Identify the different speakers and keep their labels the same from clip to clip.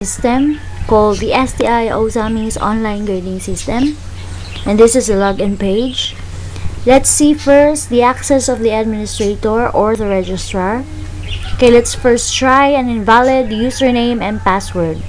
Speaker 1: system called the STI-Ozamis Online Grading System, and this is the login page. Let's see first the access of the administrator or the registrar. Okay, let's first try an invalid username and password.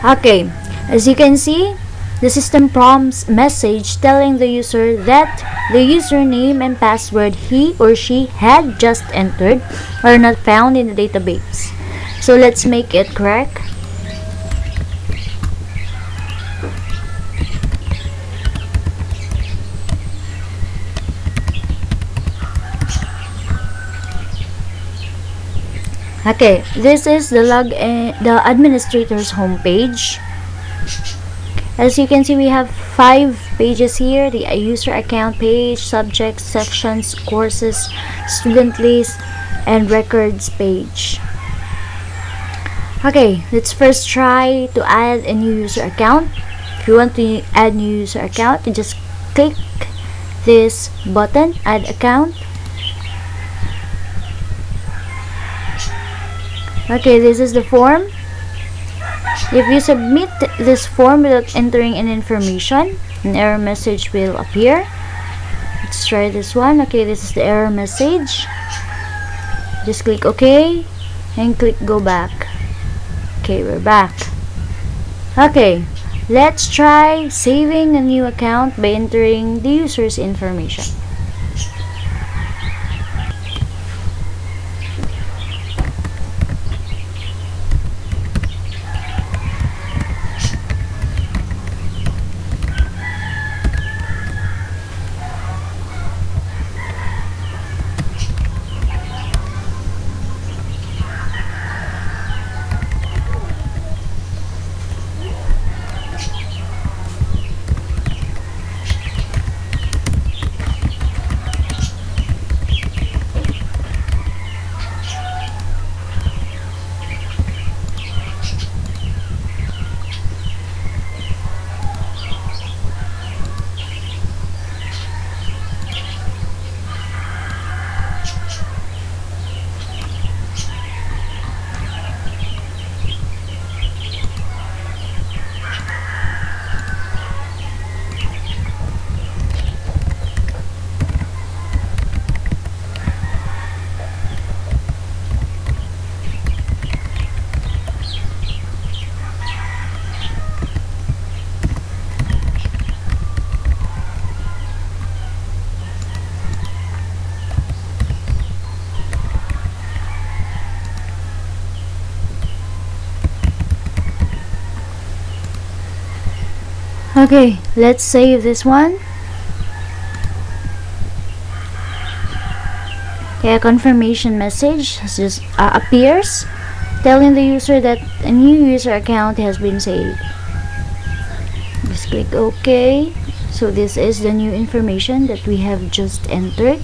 Speaker 1: Okay, as you can see, the system prompts message telling the user that the username and password he or she had just entered are not found in the database. So let's make it correct. Okay, this is the administrator's homepage. As you can see, we have 5 pages here: the user account page, subjects, sections, courses, student list, and records page. Okay, let's first try to add a new user account. If you want to add new user account, you just click this button, add account. Okay, this is the form. If you submit this form without entering any information, an error message will appear. Let's try this one. Okay, this is the error message. Just click OK and click go back. Okay, we're back. Okay, let's try saving a new account by entering the user's information. Okay, let's save this one. Okay, a confirmation message just appears telling the user that a new user account has been saved. Just click OK. So this is the new information that we have just entered.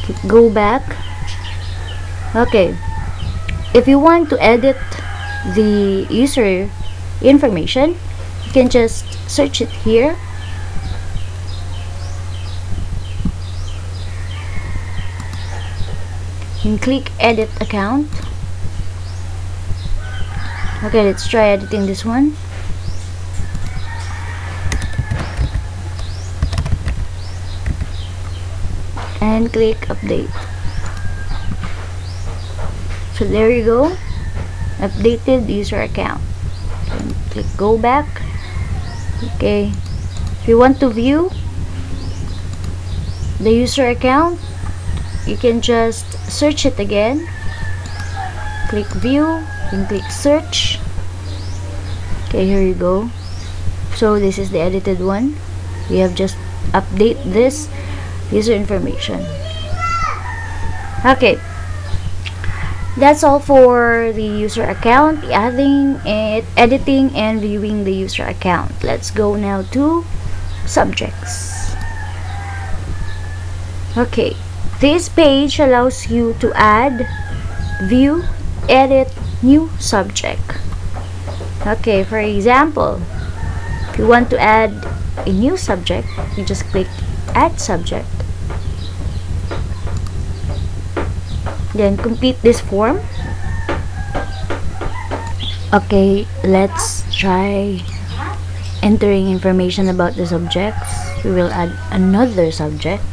Speaker 1: Click go back. Okay, if you want to edit the user information, you can just search it here. And click edit account. Okay, let's try editing this one. And click update. So there you go, updated user account. And click go back. Okay, if you want to view the user account, you can just search it again. Click view and click search. Okay, here you go. So this is the edited one. We have just update this user information. Okay, that's all for the user account, editing and viewing the user account. Let's go now to subjects. Okay, this page allows you to add, view, edit new subject. Okay, for example, if you want to add a new subject, you just click add subject. Then complete this form. Okay, let's try entering information about the subjects. We will add another subject.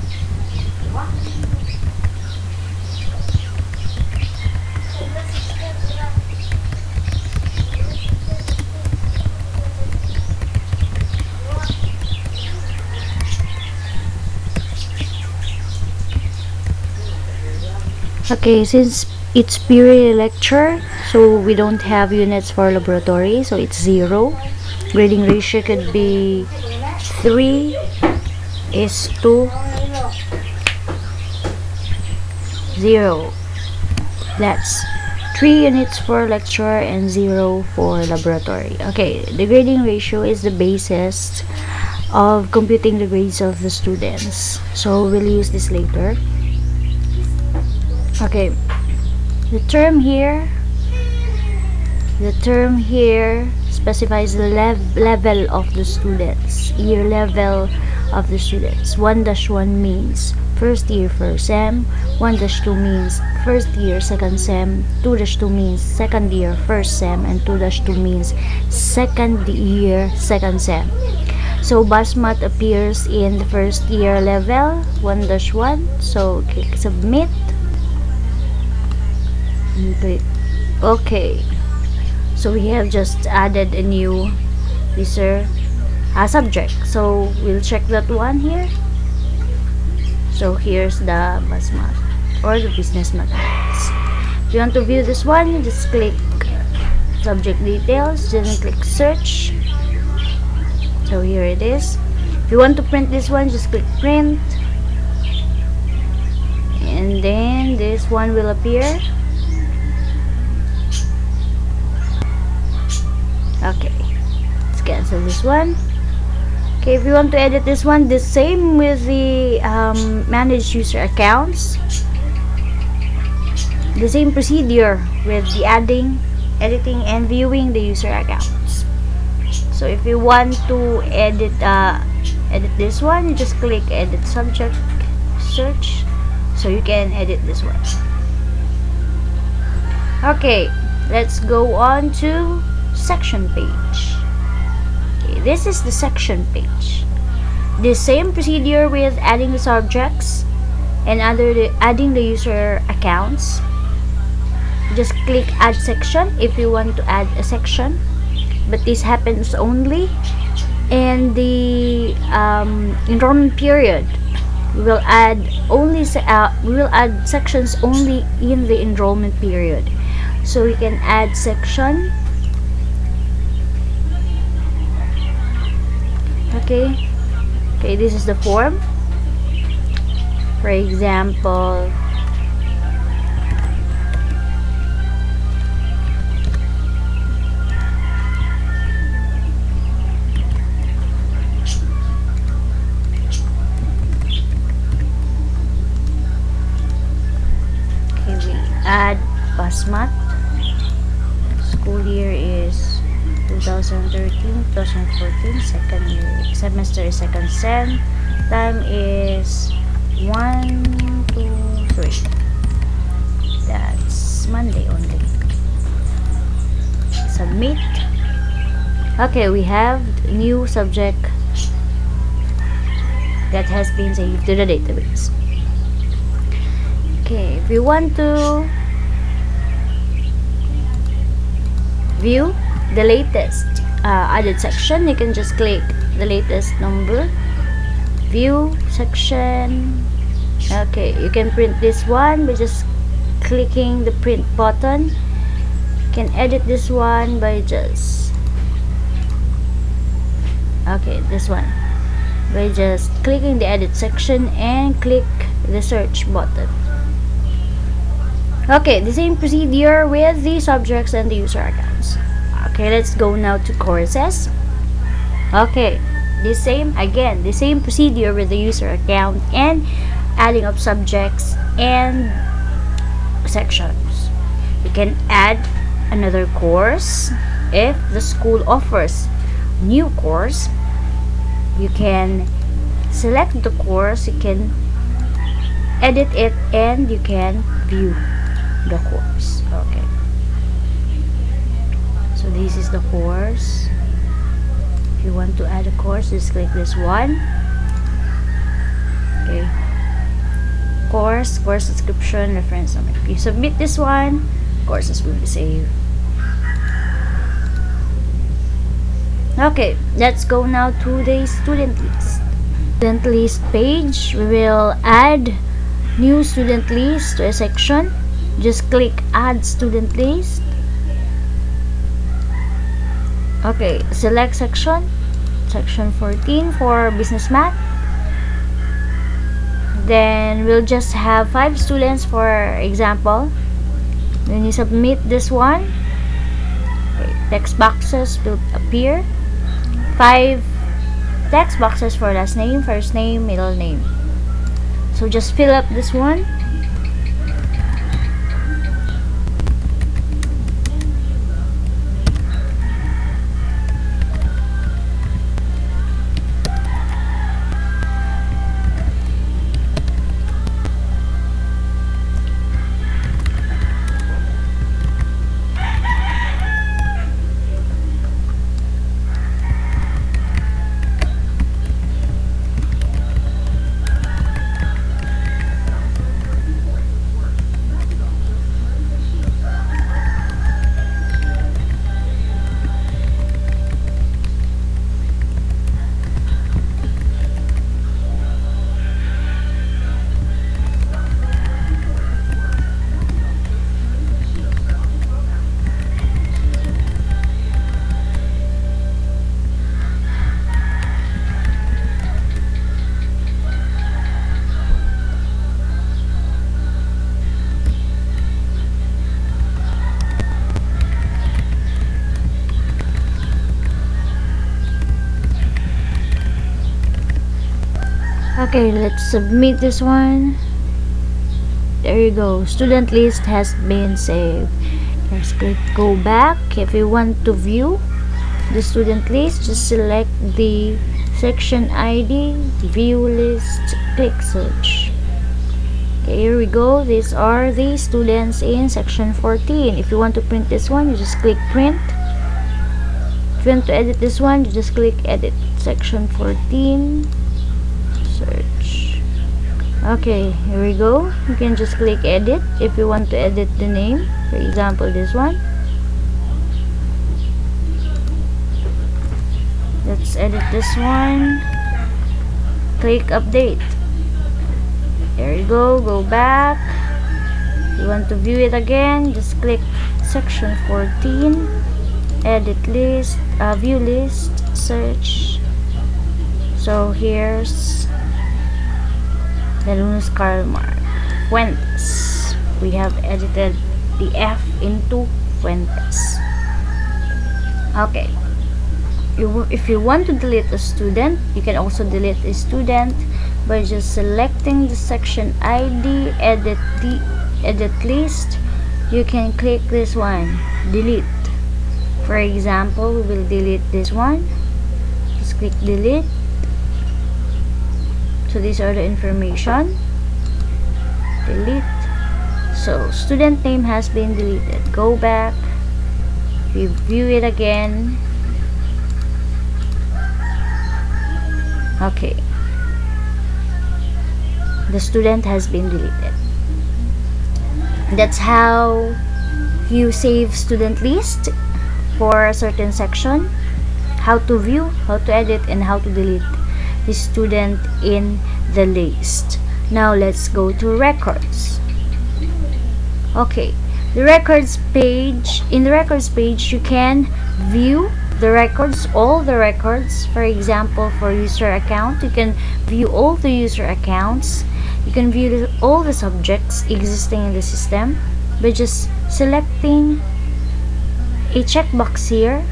Speaker 1: Okay, since it's purely lecture, so we don't have units for laboratory, so it's 0. Grading ratio could be 3:0. That's 3 units for lecture and 0 for laboratory. Okay, the grading ratio is the basis of computing the grades of the students, so we'll use this later. Okay, the term here specifies the level of the students, year level of the students. 1-1 means first year first sem, 1-2 means first year second sem, 2-2 means second year first sem, and 2-2 means second year second sem. So BASMAT appears in the first year level, 1-1. So click submit. Okay, so we have just added a new user subject, so we'll check that one here. So here's the BASMAT or the business mathematics. If you want to view this one, just click subject details, then click search. So here it is. If you want to print this one, just click print, and then this one will appear. Okay, let's cancel this one. Okay, if you want to edit this one, the same with the manage user accounts. The same procedure with the adding, editing, and viewing the user accounts. So if you want to edit this one, you just click edit subject, search, so you can edit this one. Okay, let's go on to section page. Okay, this is the section page. The same procedure with adding the subjects and adding the user accounts. Just click add section if you want to add a section, but this happens only in the enrollment period. We will add sections only in the enrollment period. So we can add section. Okay, this is the form. For example, we add BASMAT. School year is 2013-2014, second year, semester is second sem, time is 1 to 3. That's Monday only. Submit. Okay, we have new subject that has been saved to the database. Okay, if you want to view the latest added section, you can just click the latest number, view section. Okay, you can print this one by just clicking the print button. You can edit this one by just this one by just clicking the edit section and click the search button. Okay, the same procedure with the subjects and the user accounts. Okay, let's go now to courses. Okay, the same procedure with the user account and adding up subjects and sections. You can add another course if the school offers new course. You can select the course, you can edit it, and you can view. the course. Okay, so this is the course. If you want to add a course, just click this one. Okay, course description, reference number. If you submit this one, courses will be saved. Okay, let's go now to the student list. Student list page, we will add new student list to a section. Just click add student list. Okay, select section 14 for business math. Then we'll just have 5 students for example. When you submit this one, okay, text boxes will appear. 5 text boxes for last name, first name, middle name. So just fill up this one. Okay, let's submit this one. There you go, student list has been saved. Let's click go back. If you want to view the student list, just select the section ID, view list, click search. Okay, here we go. These are the students in section 14. If you want to print this one, you just click print. If you want to edit this one, you just click edit. Section 14, search. Okay, here we go. You can just click edit if you want to edit the name. For example, this one. Let's edit this one. Click update. There you go. Go back. If you want to view it again, just click section 14, edit list, view list, search. So here's the Lunas Karl Marx Fuentes. We have edited the F into Fuentes. Okay, if you want to delete a student, you can also delete a student by just selecting the section ID, edit list. You can click this one, delete. For example, we will delete this one. Just click delete. So these are the information. Delete. So student name has been deleted. Go back, review it again. Okay, the student has been deleted. That's how you save student list for a certain section. How to view, how to edit, and how to delete the student in the list. Now let's go to records. Okay, the records page. In the records page, you can view the records, all the records. For example, for user account, you can view all the user accounts. You can view all the subjects existing in the system by just selecting a checkbox here.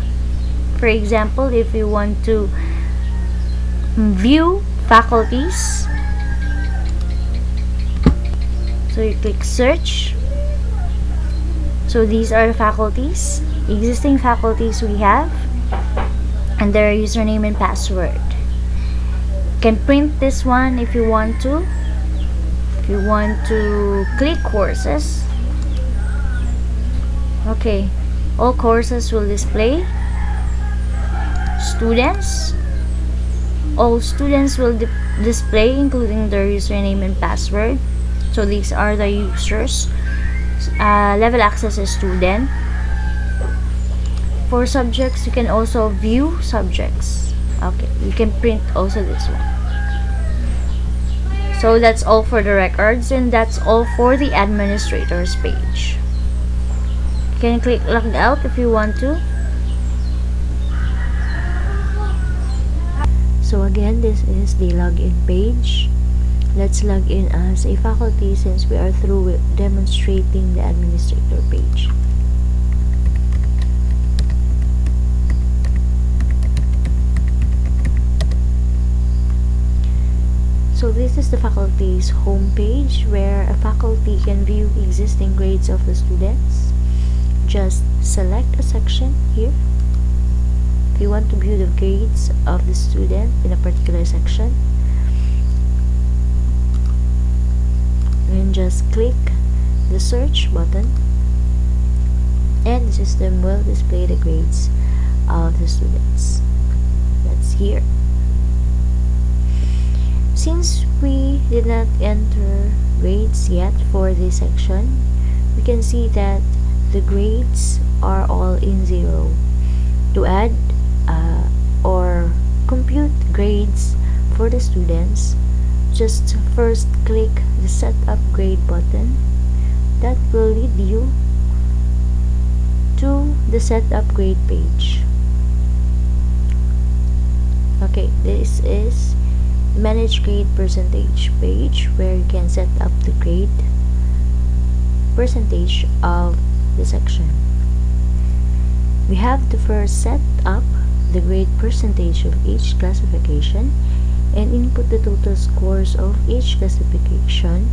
Speaker 1: For example, if you want to view faculties, so you click search. So these are the faculties, existing faculties we have, and their username and password. You can print this one if you want to. If you want to click courses, Okay, all courses will display students. All students will display, including their username and password. So these are the users. Level access is student. For subjects, you can also view subjects. Okay, you can print also this one. So that's all for the records, and that's all for the administrator's page. You can click log out if you want to. So again, this is the login page. Let's log in as a faculty since we are through with demonstrating the administrator page. So this is the faculty's homepage where a faculty can view existing grades of the students. Just select a section here. If you want to view the grades of the student in a particular section, then just click the search button and the system will display the grades of the students. That's here. Since we did not enter grades yet for this section, we can see that the grades are all in 0. To add or compute grades for the students, just first click the setup grade button. That will lead you to the setup grade page. Okay, this is manage grade percentage page where you can set up the grade percentage of the section. We have to first set up the grade percentage of each classification and input the total scores of each classification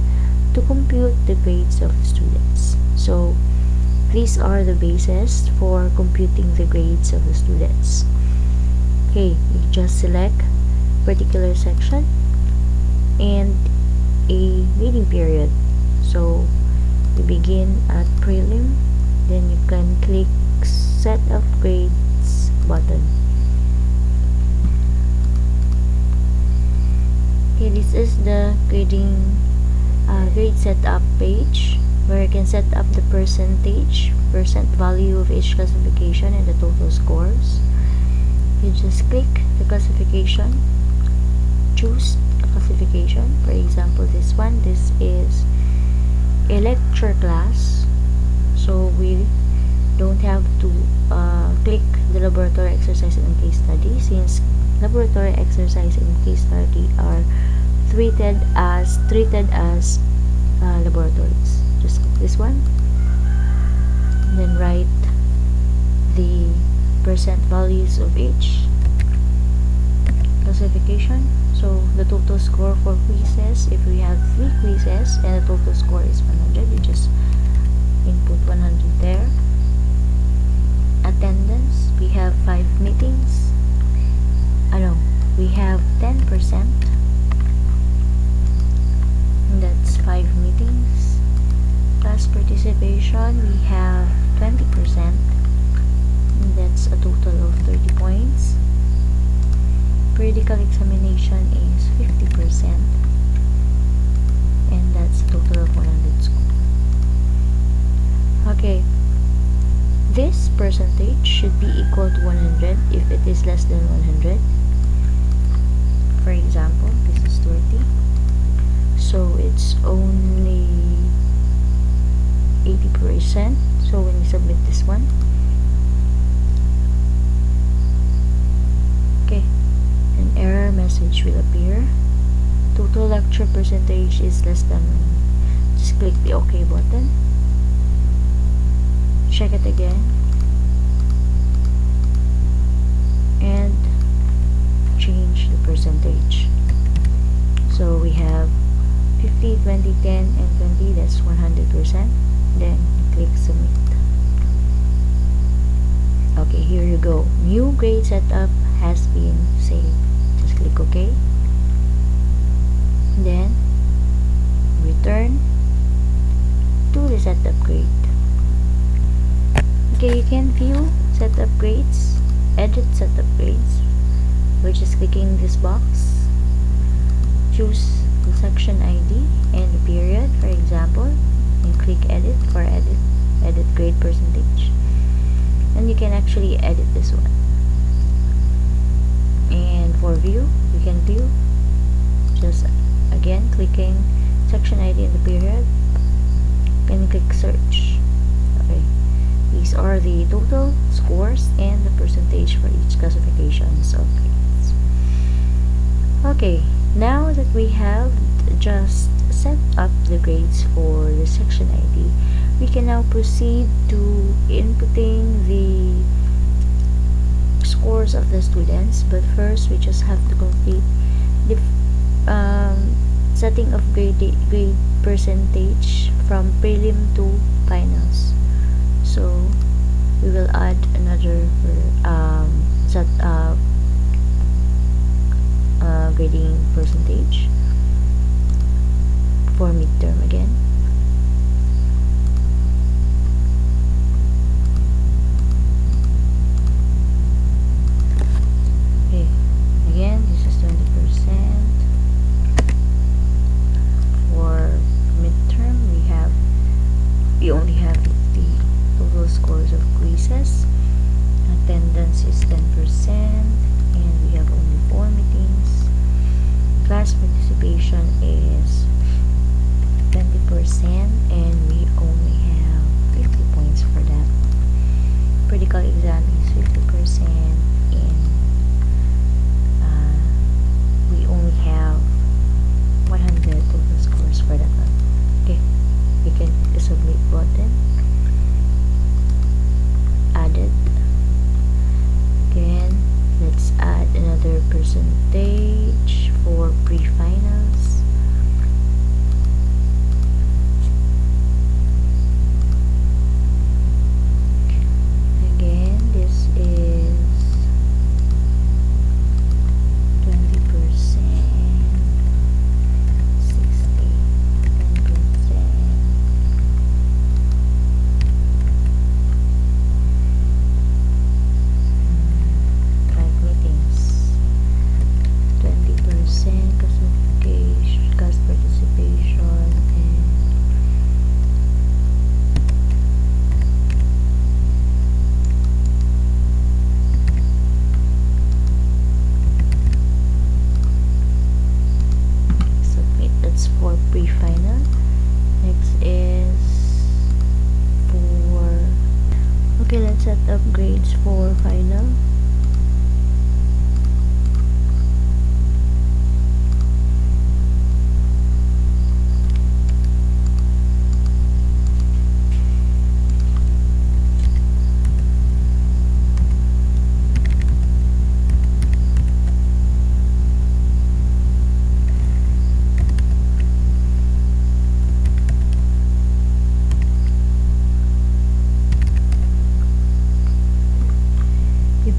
Speaker 1: to compute the grades of the students. So these are the bases for computing the grades of the students. Okay, you just select particular section and a reading period. So you begin at prelim, then you can click set of grades button. Okay, this is the grade setup page where you can set up the percent value of each classification and the total scores. You just click the classification, choose a classification. For example, this one, this is a lecture class, so we don't have to click the laboratory exercise and case study since laboratory exercise and case study are treated as laboratories. Just click this one and then write the percent values of each classification. So the total score for quizzes, if we have 3 quizzes and the total score is 100, you just input 100 there. Attendance, we have 5 meetings. We have 10%. That's 5 meetings. Class participation, we have 20%. That's a total of 30 points. Periodical examination is 50%, and that's a total of 100 scores. Okay, this percentage should be equal to 100 if it is less than 100. For example, this is 30, so it's only 80%. So when you submit this one, okay, an error message will appear. Total lecture percentage is less than 1. Just click the OK button. Check it again. And change the percentage. So we have 50, 20, 10, and 20. That's 100%. Then click submit. Okay, here you go. New grade setup has been saved. Just click OK. Then return to the setup grade. you can view setup grades, edit setup grades, by just clicking this box. Choose the section ID and the period, for example, and click edit for edit grade percentage. And you can actually edit this one. And for view, you can view just again clicking section ID and the period, and click search. Okay, these are the total scores and the percentage for each classifications of grades. Okay, now that we have just set up the grades for the section ID, we can now proceed to inputting the scores of the students. But first, we just have to complete the setting of grade percentage from prelim to finals. So we will add another grading percentage for midterm again. Okay, again this is 20%. For midterm, we only have the total scores of quizzes. Attendance is 10%, and we have only 4 meetings. Class participation is 20%, and we only have 50 points for that. Practical exam is 50%, and we only have 100 total scores for that one. Okay, we can click the submit button. Added. Again, let's add another percentage for pre-finals. Again, this is 20%. For pre-final. Next is for okay, let's set up grades for final.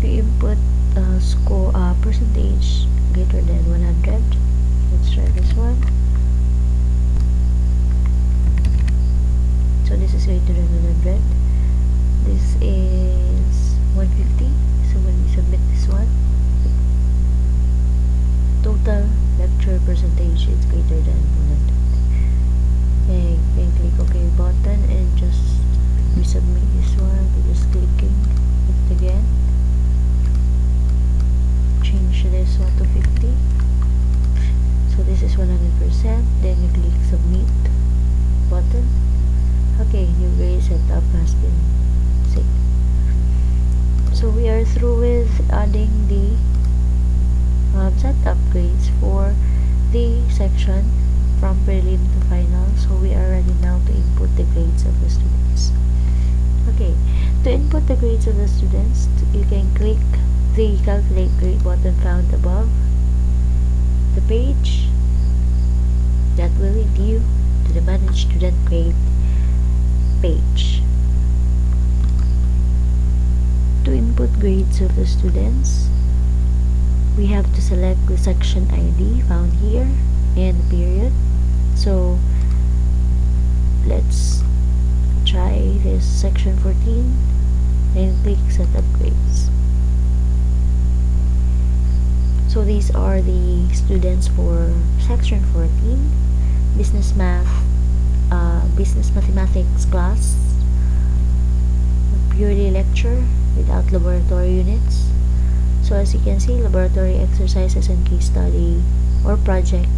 Speaker 1: Input score percentage greater than 100. Let's try this one. So this is greater than 100. This is 150. So when we submit this one, total lecture percentage is greater than 100. Okay, then click OK button and just resubmit this one by just clicking it again. Change this one to 50. So this is 100%. Then you click submit button. Okay, new grade setup has been saved. So we are through with adding the setup grades for the section from prelim to final. So we are ready now to input the grades of the students. Okay, to input the grades of the students, you can click the calculate grade button found above the page. That will lead you to the manage student grade page. To input grades of the students, we have to select the section ID found here and the period. So let's try this section 14. then click set upgrades. So these are the students for section 14, business mathematics class, purely lecture without laboratory units. So as you can see, laboratory exercises and case study or project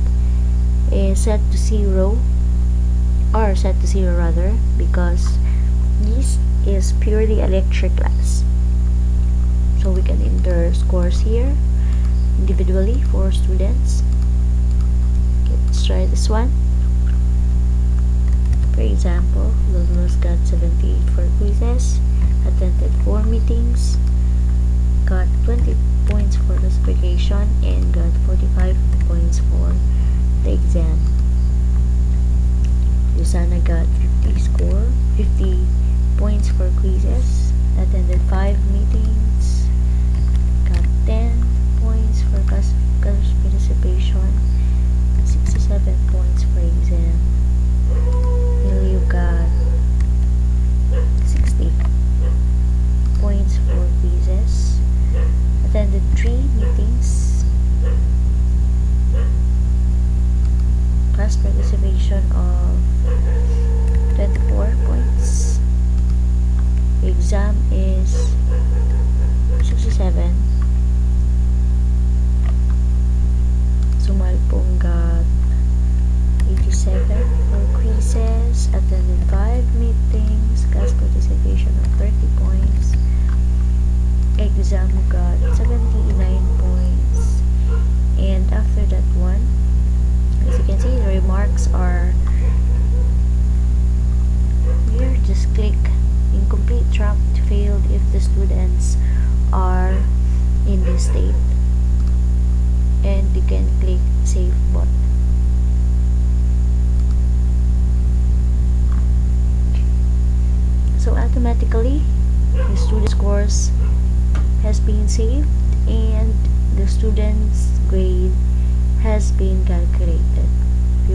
Speaker 1: is set to zero, because this is purely a lecture class. So we can enter scores here individually for students. Okay, let's try this one. For example, Lulu's got 78 for quizzes, attended 4 meetings, got 20 points for classification, and got 45 points for the exam. Susana got 50 points for quizzes, attended 5 meetings, got 10 points for class participation, 67 points for exam. You got 60 points for quizzes, attended 3 meetings, class participation of 24 points. The exam is 67. Sumalpong got 87 for quizzes, attended 5 meetings, class participation of 30 points. Exam got 79 points. And after that one, as you can see, the remarks are here. Just click incomplete, trapped, failed if the students are in this state, and you can click save button. So automatically the student scores has been saved and the student's grade has been calculated. If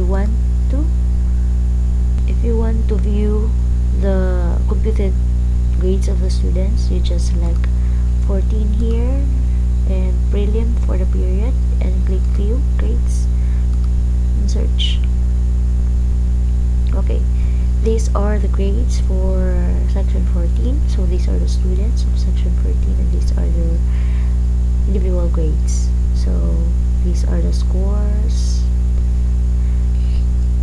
Speaker 1: you want to view the computed grades of the students, you just select 14 here and prelim for the period and click view grades and search. Okay, these are the grades for section 14. So these are the students of section 14 and these are the individual grades. So these are the scores.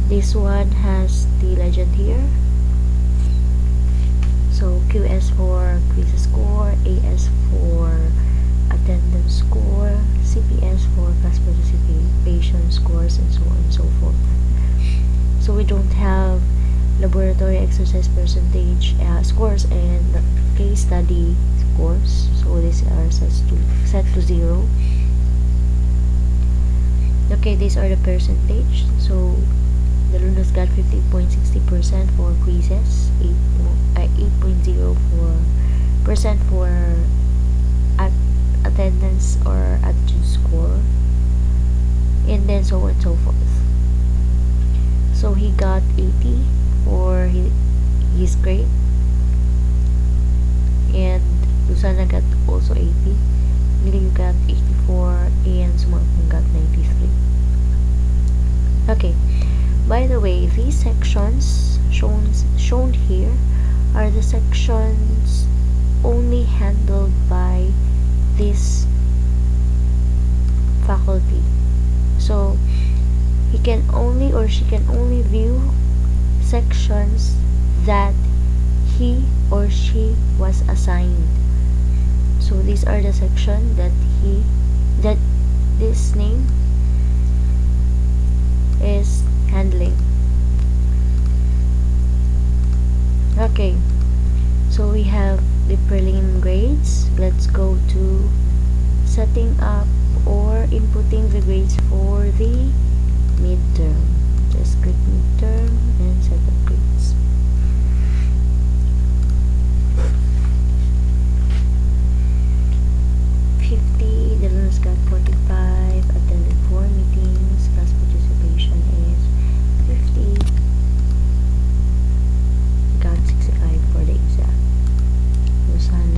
Speaker 1: This one has the legend here. So QS for quiz score, AS for attendance score, CPS for class participation scores, and so on and so forth. So we don't have laboratory exercise percentage scores and case study scores, so these are set to 0. Okay, these are the percentage. So the Lunas got 50.60% for quizzes, 8.0 for attendance or attitude score, and then so on and so forth. So he got 80 for his grade, and Susana got also 80, Lily got 84, and Sumalpong got 93. Okay, by the way, these sections shown here are the sections only handled by this faculty. So he can only or she can only view sections that he or she was assigned. So these are the section that this name is handling. Okay, so we have the prelim grades. Let's go to setting up or inputting the grades for the midterm. Just click midterm and set up grades. The Lunas got 45, attended 4 meetings, class participation is 50, got 65 for the exam. Susana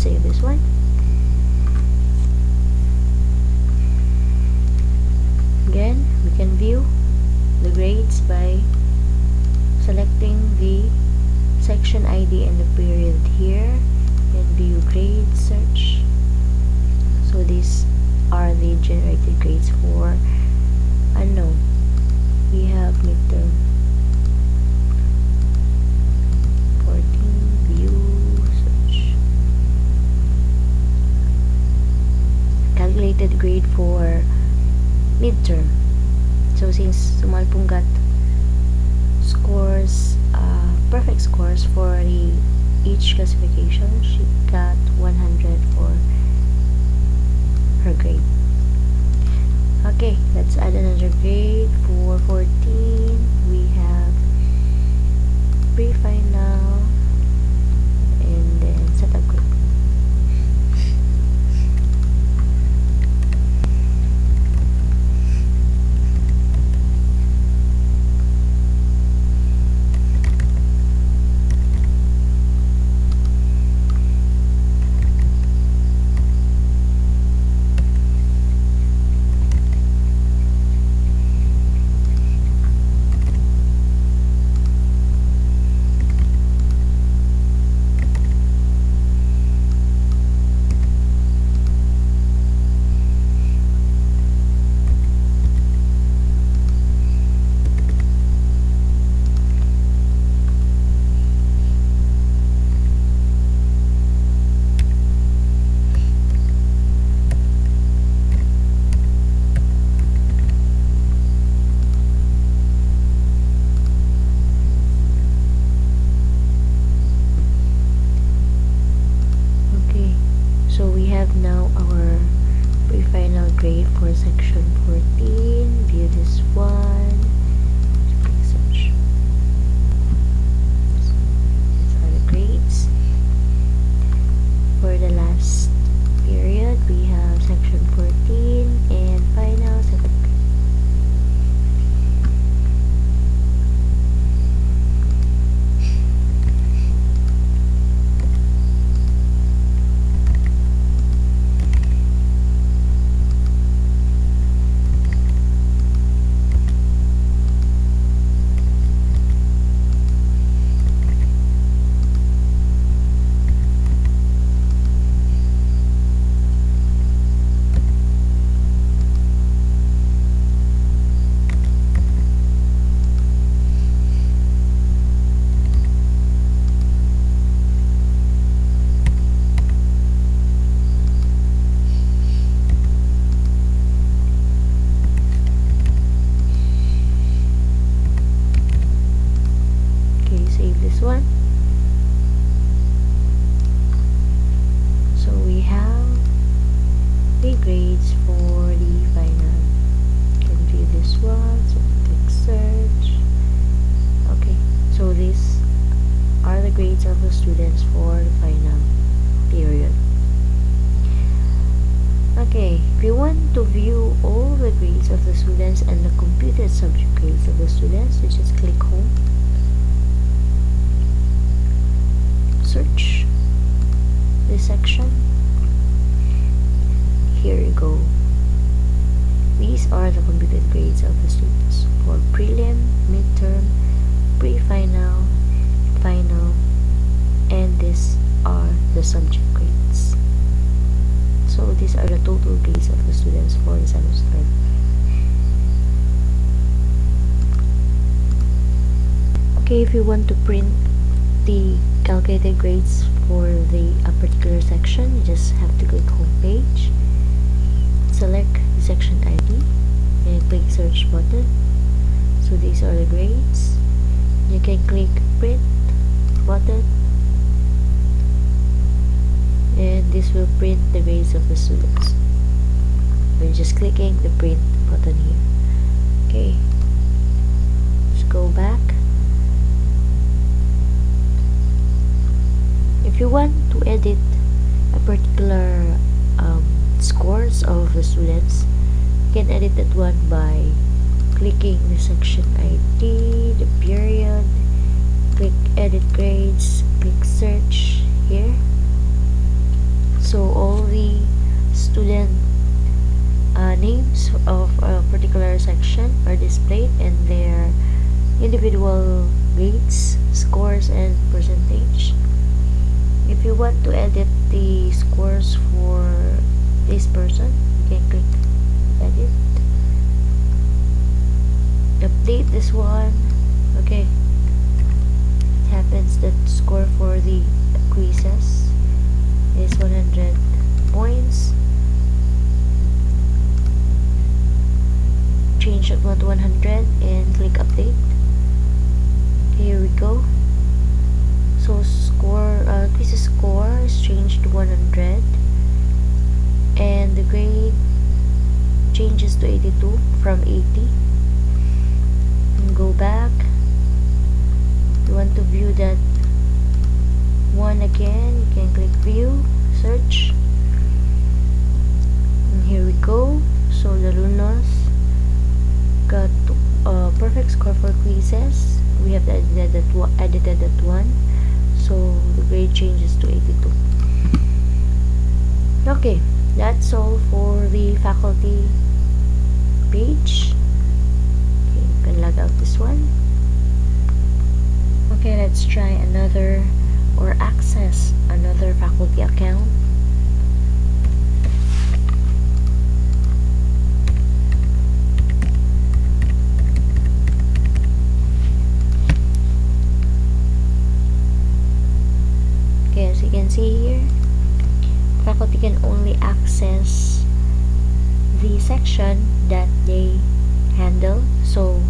Speaker 1: save this one. Again, we can view the grades by selecting the section ID and the period here, and view grade search. So these are the generated grades for unknown. We have midterm 14, view search. Calculated grade for midterm. So since Sumalpong got scores, perfect scores for each classification, she got 100 for her grade. Okay, let's add another grade for 14. We have pre-final and then setup grade. Now our pre-final grade for section 14. View this one. Click search. These are the grades. For the last period, we have section 14 and final setup grade. This one. So we have the grades for the final. You can view this one. So click search. Okay, so these are the grades of the students for the final period. Okay, if you want to view all the grades of the students and the computed subject grades of the students, you just click home. Search this section. Here you go. These are the computed grades of the students for prelim, midterm, pre-final, final, and these are the subject grades. So these are the total grades of the students for the semester. Okay, if you want to print the calculated grades for a particular section, you just have to click home page, select the section ID, and click search button. So these are the grades. You can click print button, and this will print the grades of the students. We're just clicking the print button here. Okay, let's go back. If you want to edit a particular scores of the students, you can edit that one by clicking the section ID, the period, click edit grades, click search here,
Speaker 2: the student names of a particular section are displayed, and their individual grades, scores, and percentage. If you want to edit the scores for this person, you can click edit, update this one. Okay, it happens that score for the quizzes is 100 points. Change that one to 100 and click update. Here we go. So quiz score is changed to 100, and the grade changes to 82 from 80. And go back. You want to view that one again, you can click view, search, and here we go. So the alumnus got a perfect score for quizzes. We have edited that one, so the grade changes to 82. Okay, that's all for the faculty page. Okay, you can log out this one. Okay, let's try another or access another faculty account. Okay, as you can see here, faculty can only access the section that they handle. So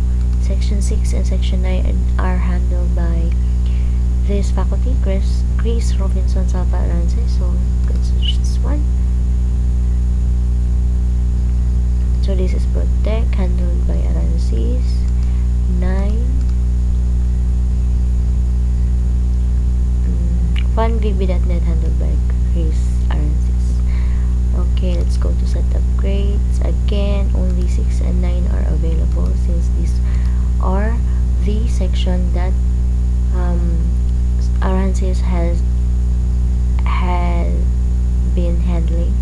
Speaker 2: section 6 and section 9 are handled by this faculty, Chris Robinson Salpa Arance. So you can search this one. So this is Protect, handled by Arances. 9 funvb.net, handled by Chris Arances. Okay, let's go to setup grades. Again, only 6 and 9 are available, since these are the section that Arances has been handling.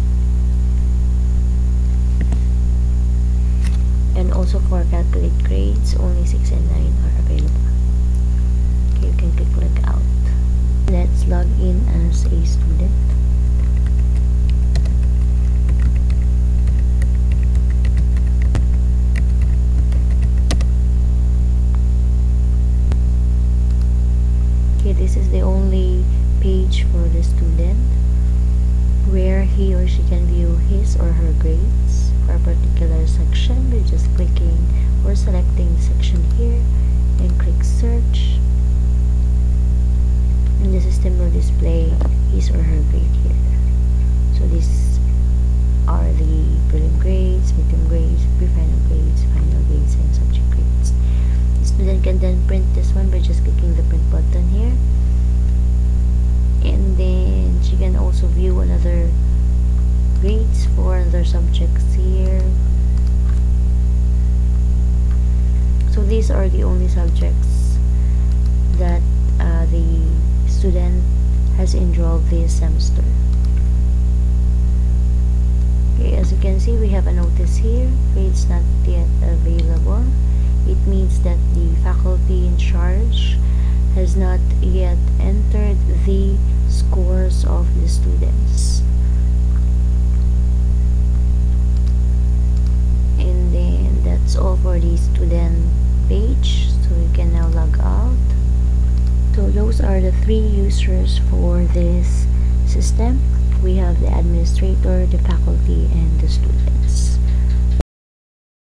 Speaker 2: And also for calculate grades, only 6 and 9 are available. Okay, you can click log out. Let's log in as a student. Okay, this is the only page for the student where he or she can view his or her grades for a particular section by just clicking or selecting the section here and click search, and the system will display his or her grade here. So these are the prelim grades, midterm grades, pre-final grades, final grades, and subject grades. The student can then print this one by just clicking the print button here, and then she can also view another grades for other subjects here. So these are the only subjects that the student has enrolled this semester. Okay, as you can see, we have a notice here, grades not yet available. It means that the faculty in charge has not yet entered the scores of the students. And then that's all for the student page, so you can now log out. So those are the 3 users for this system. We have the administrator, the faculty, and the students.